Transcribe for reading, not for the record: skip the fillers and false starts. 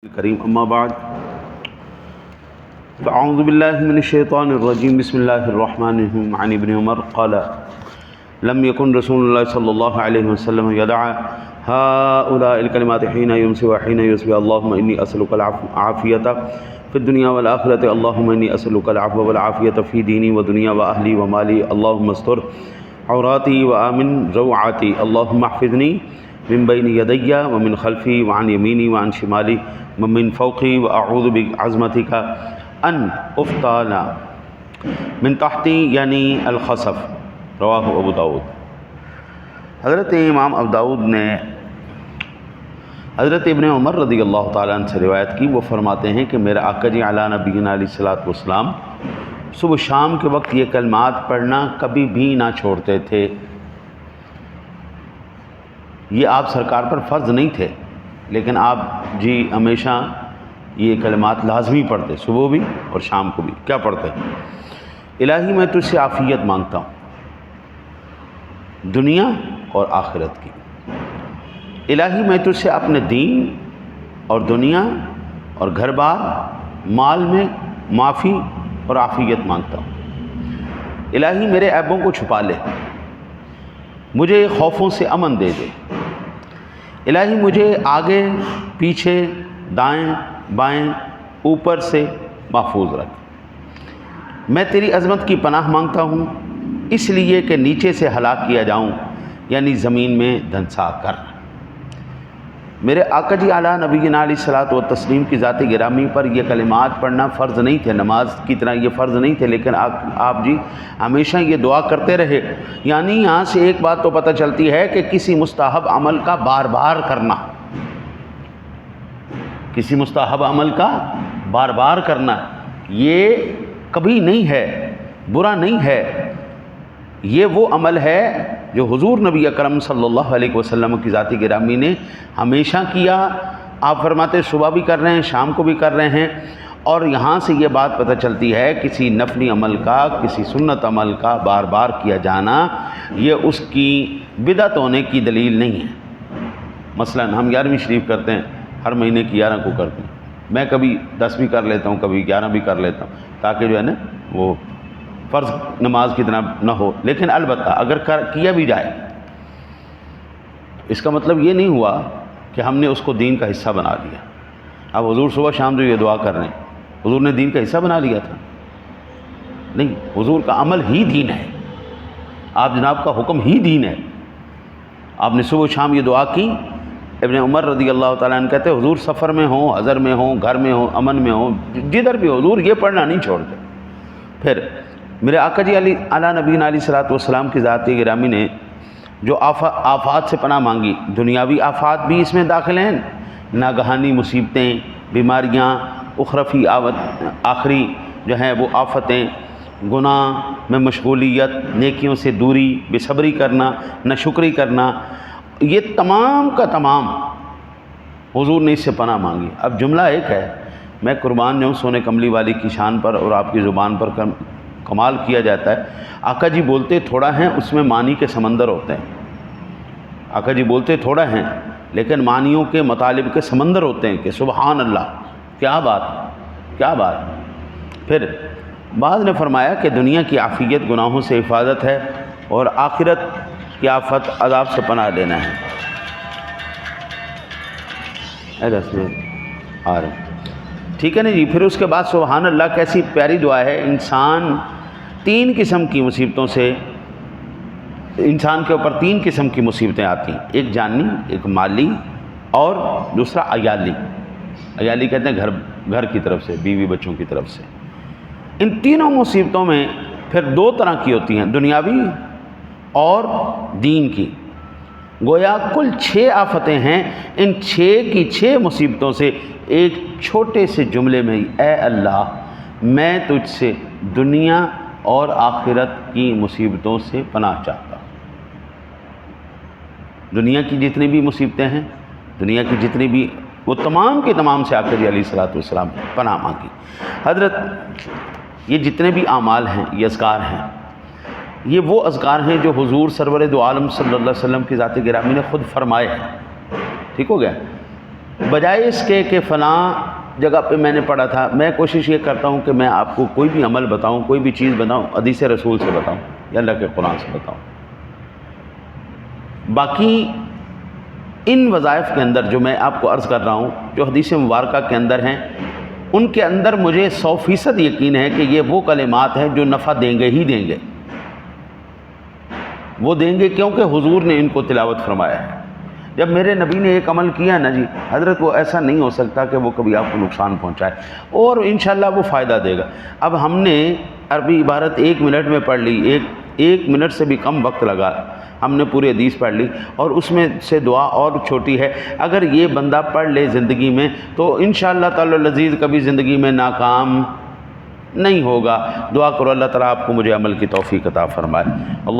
الكريم أما بعد فأعوذ بالله من الشيطان الرجيم بسم الله الرحمن الرحيم عن ابن عمر قال لم يكن رسول الله صلى الله عليه وسلم يدع هؤلاء الكلمات حين يمسي وحين يصبح اللهم إني أسألك العافية في الدنيا والآخرة اللهم إني أسألك العفو والعافية في ديني ودنيا وأهلي ومالي اللهم استر عوراتي وآمن روعاتي اللهم احفظني من بين يدي ومن خلفي وعن يميني وعن شمالي ومن فوقي وأعوذ بعظمتك أن أفتال من تحتي یعنی الخسف رواہ ابو داود۔ حضرت امام ابو داود نے حضرت ابن عمر رضی اللہ تعالیٰ عنہ سے روایت کی، وہ فرماتے ہیں کہ میرے آقا جی علی نبینا علیہ الصلوۃ والسلام صبح شام کے وقت یہ کلمات پڑھنا کبھی بھی نہ چھوڑتے تھے۔ یہ آپ سرکار پر فرض نہیں تھے، لیکن آپ جی ہمیشہ یہ کلمات لازمی پڑھتے، صبح بھی اور شام کو بھی۔ کیا پڑھتے؟ الہی میں تجھ سے عافیت مانگتا ہوں دنیا اور آخرت کی۔ الہی میں تجھ سے اپنے دین اور دنیا اور گھر بار مال میں معافی اور عافیت مانگتا ہوں۔ الہی میرے عیبوں کو چھپا لے، مجھے خوفوں سے امن دے دے۔ الہی مجھے آگے پیچھے دائیں بائیں اوپر سے محفوظ رکھ۔ میں تیری عظمت کی پناہ مانگتا ہوں اس لیے کہ نیچے سے ہلاک کیا جاؤں، یعنی زمین میں دھنسا کر۔ میرے آقا جی اعلیٰ نبینا علیہ الصلوۃ والتسلیم کی ذات گرامی پر یہ کلمات پڑھنا فرض نہیں تھے، نماز کی طرح یہ فرض نہیں تھے، لیکن آپ جی ہمیشہ یہ دعا کرتے رہے۔ یعنی یہاں سے ایک بات تو پتہ چلتی ہے کہ کسی مستحب عمل کا بار بار کرنا، کسی مستحب عمل کا بار بار کرنا یہ کبھی نہیں ہے، برا نہیں ہے۔ یہ وہ عمل ہے جو حضور نبی اکرم صلی اللہ علیہ وسلم کی ذات گرامی نے ہمیشہ کیا۔ آپ فرماتے صبح بھی کر رہے ہیں، شام کو بھی کر رہے ہیں، اور یہاں سے یہ بات پتہ چلتی ہے کسی نفلی عمل کا، کسی سنت عمل کا بار بار کیا جانا یہ اس کی بدعت ہونے کی دلیل نہیں ہے۔ مثلا ہم 11ویں شریف کرتے ہیں، ہر مہینے کی 11 کو کرتے ہیں، میں کبھی 10 بھی کر لیتا ہوں، کبھی 11 بھی کر لیتا ہوں، تاکہ جو ہے نا وہ فرض نماز کی طرح نہ ہو۔ لیکن البتہ اگر کیا بھی جائے اس کا مطلب یہ نہیں ہوا کہ ہم نے اس کو دین کا حصہ بنا لیا۔ اب حضور صبح شام جو یہ دعا کر رہے ہیں حضور نے دین کا حصہ بنا لیا تھا؟ نہیں، حضور کا عمل ہی دین ہے، آپ جناب کا حکم ہی دین ہے۔ آپ نے صبح شام یہ دعا کی۔ ابن عمر رضی اللہ تعالیٰ عنہ کہتے ہیں حضور سفر میں ہوں، حضر میں ہوں، گھر میں ہوں، امن میں ہوں، جدھر بھی حضور یہ پڑھنا نہیں چھوڑتے۔ پھر میرے آقا جی اعلیٰ نبینا علیہ الصلوۃ والسلام کی ذات گرامی نے جو آفات سے پناہ مانگی، دنیاوی آفات بھی اس میں داخل ہیں، ناگہانی مصیبتیں، بیماریاں، اخروی آخری جو ہیں وہ آفتیں، گناہ میں مشغولیت، نیکیوں سے دوری، بے صبری کرنا، ناشکری کرنا، یہ تمام کا تمام حضور نے اس سے پناہ مانگی۔ اب جملہ ایک ہے، میں قربان جاؤں سونے کملی والی کی شان پر اور آپ کی زبان پر کمال کیا جاتا ہے۔ آقا جی بولتے تھوڑا ہیں، اس میں معنی کے سمندر ہوتے ہیں۔ آقا جی بولتے تھوڑا ہیں لیکن معنیوں کے مطالب کے سمندر ہوتے ہیں کہ سبحان اللہ، کیا بات ہے، کیا بات ہے۔ پھر بعض نے فرمایا کہ دنیا کی عافیت گناہوں سے حفاظت ہے اور آخرت کی آفت عذاب سے پناہ لینا ہے۔ آ رہے ٹھیک ہے نا جی۔ پھر اس کے بعد سبحان اللہ کیسی پیاری دعا ہے۔ انسان 3 قسم کی مصیبتوں سے، انسان کے اوپر 3 قسم کی مصیبتیں آتی ہیں، ایک جانی، ایک مالی اور دوسرا عیالی۔ عیالی کہتے ہیں گھر کی طرف سے، بیوی بچوں کی طرف سے۔ ان تینوں مصیبتوں میں پھر 2 طرح کی ہوتی ہیں، دنیاوی اور دین کی۔ گویا کل 6 آفتیں ہیں، ان 6 کی 6 مصیبتوں سے ایک چھوٹے سے جملے میں اے اللہ میں تجھ سے دنیا اور آخرت کی مصیبتوں سے پناہ چاہتا ہوں۔ دنیا کی جتنی بھی مصیبتیں ہیں، دنیا کی جتنی بھی، وہ تمام کے تمام سے آقا جی علیہ الصلوۃ والسلام پناہ مانگی۔ حضرت یہ جتنے بھی اعمال ہیں، یہ اذکار ہیں، یہ وہ اذکار ہیں جو حضور سرور دو عالم صلی اللہ علیہ وسلم کی ذات گرامی نے خود فرمائے ہیں۔ ٹھیک ہو گیا؟ بجائے اس کے کہ فلاں جگہ پہ میں نے پڑھا تھا، میں کوشش یہ کرتا ہوں کہ میں آپ کو کوئی بھی عمل بتاؤں، کوئی بھی چیز بتاؤں، حدیث رسول سے بتاؤں یا اللہ کے قرآن سے بتاؤں۔ باقی ان وظائف کے اندر جو میں آپ کو عرض کر رہا ہوں، جو حدیث مبارکہ کے اندر ہیں، ان کے اندر مجھے 100% یقین ہے کہ یہ وہ کلمات ہیں جو نفع دیں گے ہی دیں گے۔ وہ دیں گے کیونکہ حضور نے ان کو تلاوت فرمایا ہے۔ جب میرے نبی نے ایک عمل کیا نا جی حضرت، وہ ایسا نہیں ہو سکتا کہ وہ کبھی آپ کو نقصان پہنچائے، اور انشاءاللہ وہ فائدہ دے گا۔ اب ہم نے عربی عبارت 1 منٹ میں پڑھ لی، ایک منٹ سے بھی کم وقت لگا، ہم نے پوری حدیث پڑھ لی، اور اس میں سے دعا اور چھوٹی ہے۔ اگر یہ بندہ پڑھ لے زندگی میں تو انشاءاللہ تعالی العزیز کبھی زندگی میں ناکام نہیں ہوگا۔ دعا کرو اللہ تعالیٰ آپ کو مجھے عمل کی توفیق عطا فرمائے۔ اللہ